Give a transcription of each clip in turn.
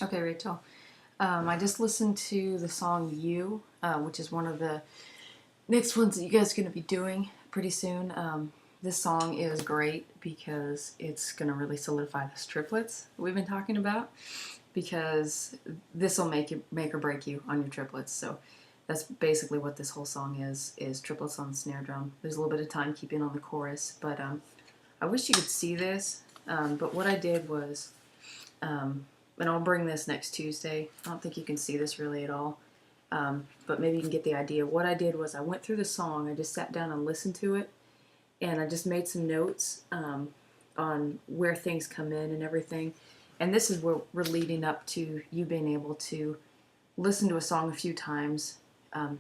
Okay, Rachel. I just listened to the song You, which is one of the next ones that you guys are going to be doing pretty soon. This song is great because it's going to really solidify those triplets we've been talking about, because this will make or break you on your triplets. So that's basically what this whole song is triplets on the snare drum. There's a little bit of timekeeping on the chorus, but I wish you could see this. But what I did was, and I'll bring this next Tuesday. I don't think you can see this really at all, but maybe you can get the idea. What I did was I went through the song, I just sat down and listened to it, and I just made some notes on where things come in and everything. And this is where we're leading up to you being able to listen to a song a few times,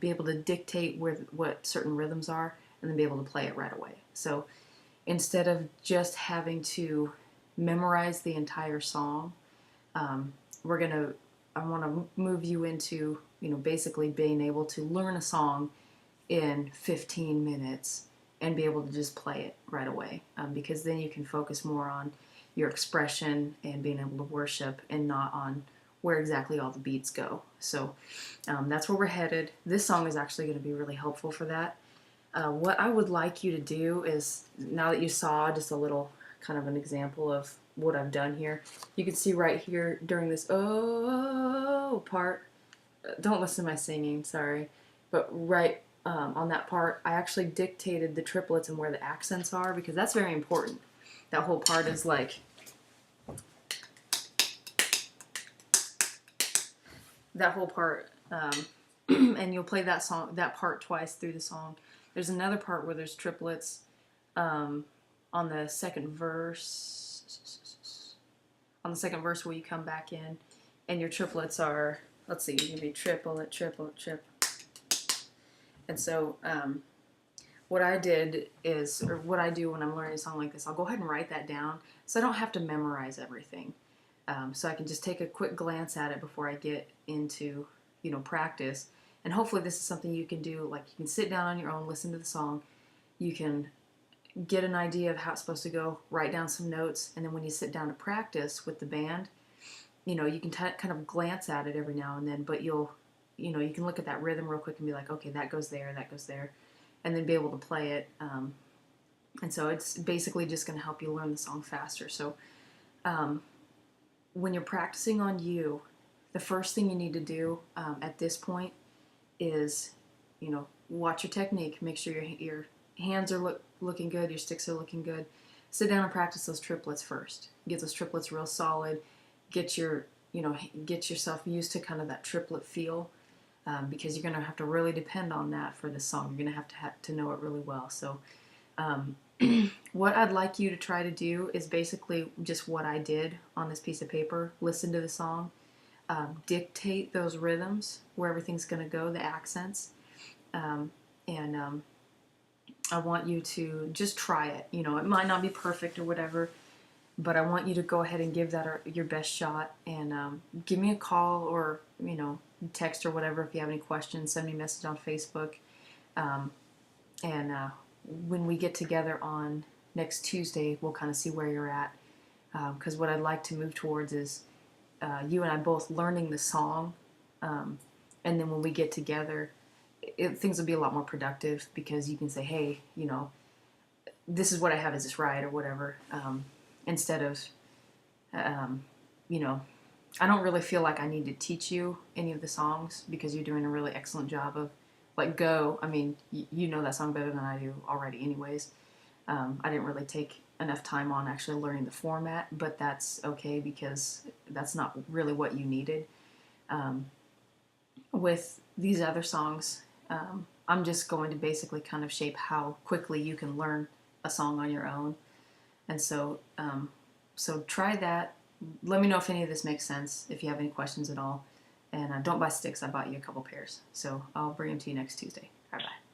be able to dictate what certain rhythms are, and then be able to play it right away. So instead of just having to memorize the entire song, I want to move you into, basically being able to learn a song in 15 minutes and be able to just play it right away, because then you can focus more on your expression and being able to worship and not on where exactly all the beats go. So that's where we're headed. This song is actually going to be really helpful for that. What I would like you to do is, now that you saw just a little kind of an example of what I've done here, you can see right here during this oh part, don't listen to my singing, sorry, but right on that part, I actually dictated the triplets and where the accents are, because that's very important. That whole part is like, that whole part, and you'll play that part twice through the song. There's another part where there's triplets on the second verse. On the second verse, where you come back in, and your triplets are, let's see, you can be triplet, triplet, trip. And so what I did is, or what I do when I'm learning a song like this, I'll go ahead and write that down so I don't have to memorize everything. So I can just take a quick glance at it before I get into, practice. And hopefully this is something you can do. Like, you can sit down on your own, listen to the song. You can get an idea of how it's supposed to go, write down some notes, and then when you sit down to practice with the band, you can kind of glance at it every now and then, but you can look at that rhythm real quick and be like, okay, that goes there, and then be able to play it. And so it's basically just going to help you learn the song faster. So when you're practicing on You, the first thing you need to do at this point is, watch your technique, make sure your hands are looking good, your sticks are looking good. Sit down and practice those triplets first. Get those triplets real solid. Get yourself used to kind of that triplet feel, because you're going to have to really depend on that for this song. You're going to have to know it really well. So what I'd like you to try to do is basically just what I did on this piece of paper. Listen to the song, dictate those rhythms, where everything's going to go, the accents, and I want you to just try it. It might not be perfect or whatever, but I want you to go ahead and give that your best shot, and give me a call, or text or whatever if you have any questions. Send me a message on Facebook, and when we get together on next Tuesday, we'll kind of see where you're at, because what I'd like to move towards is you and I both learning the song, and then when we get together, things will be a lot more productive, because you can say, hey, this is what I have, is this right, or whatever, instead of, I don't really feel like I need to teach you any of the songs, because you're doing a really excellent job of, like, Go. I mean, you know that song better than I do already anyways. I didn't really take enough time on actually learning the format, but that's okay, because that's not really what you needed. With these other songs, I'm just going to basically kind of shape how quickly you can learn a song on your own. And so, so try that. Let me know if any of this makes sense, if you have any questions at all. And don't buy sticks. I bought you a couple pairs. So I'll bring them to you next Tuesday. Bye-bye.